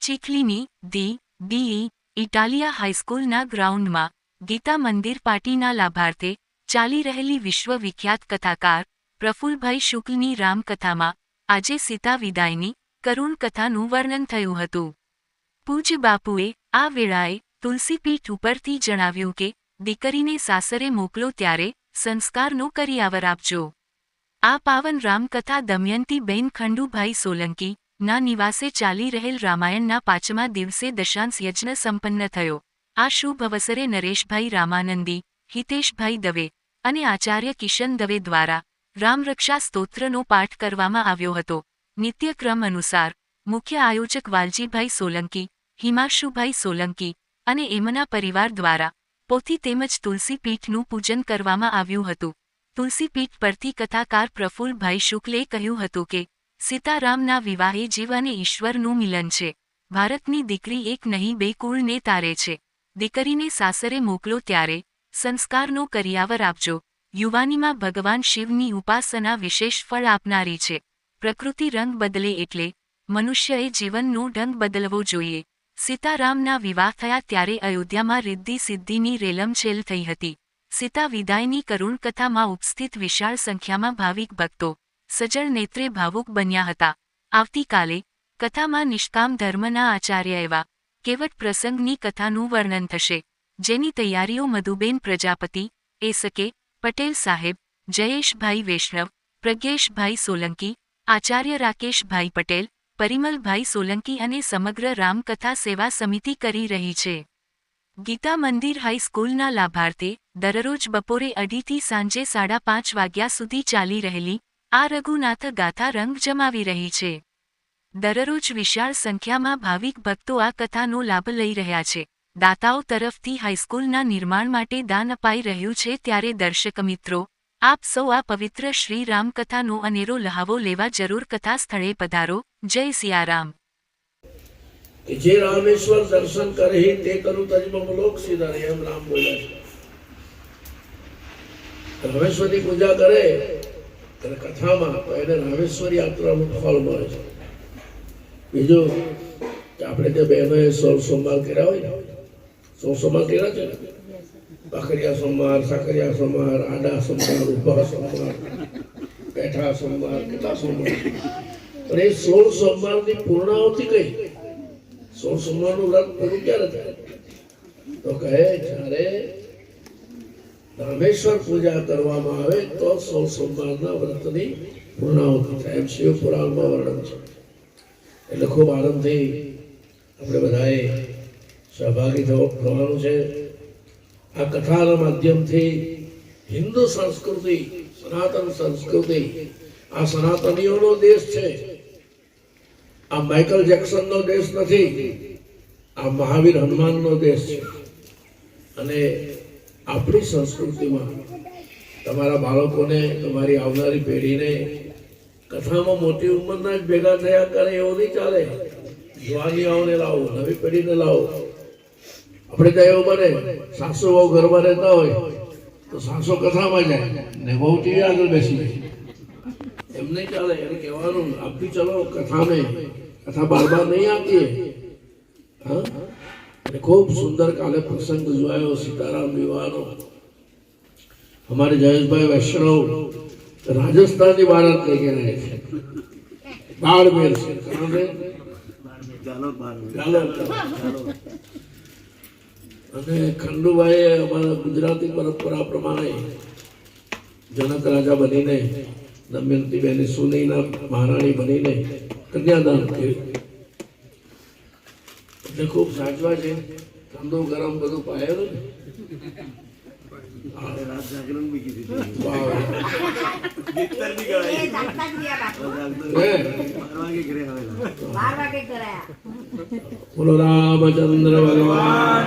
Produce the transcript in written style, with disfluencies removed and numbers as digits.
ચીખલીની D Italia હાઈસ્કૂલના ગ્રાઉન્ડમાં ગીતા મંદિર પાર્ટીના લાભાર્થે ચાલી રહેલી વિશ્વવિખ્યાત કથાકાર પ્રફુલ્લભાઈ શુક્લની રામકથામાં આજે સીતા વિદાયની કરુણ કથાનું વર્ણન થયું હતું. પૂજ્ય બાપુએ આ વેળાએ તુલસીપીઠ ઉપરથી જણાવ્યું કે દીકરીને સાસરે મોકલો ત્યારે સંસ્કારનો કરિયાવર આપજો. આ પાવન રામકથા દમયંતીબેન ખંડુભાઈ સોલંકી ના નિવાસે ચાલી રહેલ રામાયણના 5મા દિવસે દશાંશ યજ્ઞ સંપન્ન થયો. આ શુભ અવસરે નરેશભાઈ રામાનંદી, હિતેશભાઈ દવે અને આચાર્ય કિશન દવે દ્વારા રામરક્ષા સ્તોત્રનો પાઠ કરવામાં આવ્યો હતો. નિત્યક્રમ અનુસાર મુખ્ય આયોજક વાલજીભાઈ સોલંકી, હિમાશુભાઈ સોલંકી અને એમના પરિવાર દ્વારા પોથી તેમજ તુલસીપીઠનું પૂજન કરવામાં આવ્યું હતું. તુલસીપીઠ પરથી કથાકાર પ્રફુલ્લભાઈ શુક્લે કહ્યું હતું કે સીતારામના વિવાહ એ જીવ અને ઈશ્વરનું મિલન છે. ભારતની દીકરી એક નહીં બે કુળને તારે છે. દીકરીને સાસરે મોકલો ત્યારે સંસ્કારનો કરિયાવર આપજો. યુવાનીમાં ભગવાન શિવની ઉપાસના વિશેષ ફળ આપનારી છે. પ્રકૃતિ રંગ બદલે એટલે મનુષ્યએ જીવનનો ઢંગ બદલવો જોઈએ. સીતારામના વિવાહ થયા ત્યારે અયોધ્યામાં રિદ્ધિ સિદ્ધિની રેલમછેલ થઈ હતી. સીતા વિદાયની કરુણ કથામાં ઉપસ્થિત વિશાળ સંખ્યામાં ભાવિક ભક્તો સજળ નેત્રે ભાવુક બન્યા હતા. આવતીકાલે કથામાં નિષ્કામ ધર્મના આચાર્ય એવા કેવટ પ્રસંગની કથાનું વર્ણન થશે, જેની તૈયારીઓ મધુબેન પ્રજાપતિ, એસકે પટેલ સાહેબ, જયેશભાઈ વૈષ્ણવ, પ્રજ્ઞેશભાઈ સોલંકી, આચાર્ય રાકેશભાઈ પટેલ, પરિમલભાઈ સોલંકી અને સમગ્ર રામકથા સેવા સમિતિ કરી રહી છે. ગીતા મંદિર હાઈસ્કૂલના લાભાર્થે દરરોજ બપોરે 2:30 થી સાંજે 5:30 વાગ્યા સુધી ચાલી રહેલી આ રઘુનાથ ગાથા રંગ જમાવી રહી છે. દરરોજ વિશાળ સંખ્યામાં ભાવિક ભક્તો આ કથાનો લાભ લઈ રહ્યા છે. દાતાઓ તરફથી હાઈસ્કૂલના નિર્માણ માટે દાન અપાઈ રહ્યું છે. ત્યારે દર્શક મિત્રો, આપ સૌ આ પવિત્ર શ્રી રામકથાનો અનેરો લહાવો લેવા જરૂર કથા સ્થળે પધારો. જય સિયારામ. જે રામેશ્વર દર્શન કરે તે કરું તજમાં લોક સીધા એમ રામ બોલ્યા છે. રામેશ્વરની પૂજા કરે અને કથામાં તો એને રામેશ્વર યાત્રાનું ફળ મળે છે. બીજું કે આપણે જે બહેનોએ 16 સોમવાર કર્યા હોય ને, 16 સોમવાર કર્યા છે ને, પાખરિયા સોમવાર, સાકરિયા સોમવાર, આડા સોમવાર, ઉભા સોમવાર, બેઠા સોમવાર, કેટલા સોમવાર, અને એ 16 સોમવારની પૂર્ણાવતી કઈ 16 સોમવારનું વ્રત પૂરું ક્યારે થાય? તો કહે જ્યારે રામેશ્વર પૂજા કરવામાં આવે તો 16 સોમવારના વ્રતની પૂર્ણાવતી થાય, એમ શિવ પુરાણમાં વર્ણન છે. એટલે ખૂબ આનંદથી આપણે બધાએ સહભાગી થવાનું છે. આ કથાના માધ્યમથી હિન્દુ સંસ્કૃતિ, સનાતન સંસ્કૃતિ, આ સનાતનીઓનો દેશ છે. આ માઇકલ જેક્સનનો દેશ નથી, આ મહાવીર હનુમાનનો દેશ છે. અને આપણી સંસ્કૃતિમાં તમારા બાળકોને, તમારી આવનારી પેઢીને કથામાં મોટી ઉંમરના જ ભેગા થયા કરે એવું નહીં ચાલે. જુવાનીઓને લાવો, નવી પેઢીને લાવો. આપણે તો એવું બને સાસુ બહુ ઘરમાં રહેતા હોય તો સાસુ કથામાં જાય ને બહુ ટીવી આગળ બેસી જાય. એમ નહીં ચાલે. એને કહેવાનું આપી ચલો કથાને, કથા બાર નહીં આપીએ. હા, ખૂબ સુંદર કાલે પ્રસંગ જોયો સીતારામ વિવાહનો. અમારે જયેશભાઈ વૈષ્ણવ રાજસ્થાનની બારાત લઈ ગયા છે, બાળમેર છે. અને ખંડુભાઈએ અમારા ગુજરાતી પરંપરા પ્રમાણે જનક રાજા બનીને, દમયંતીબેન સુનીના મહારાણી બનીને કન્યાદાન કર્યું. એટલે ખૂબ સાચવા છે. ઠંડુ ગરમ બધું પાયેલું ને. બોલો રામચંદ્ર ભગવાન.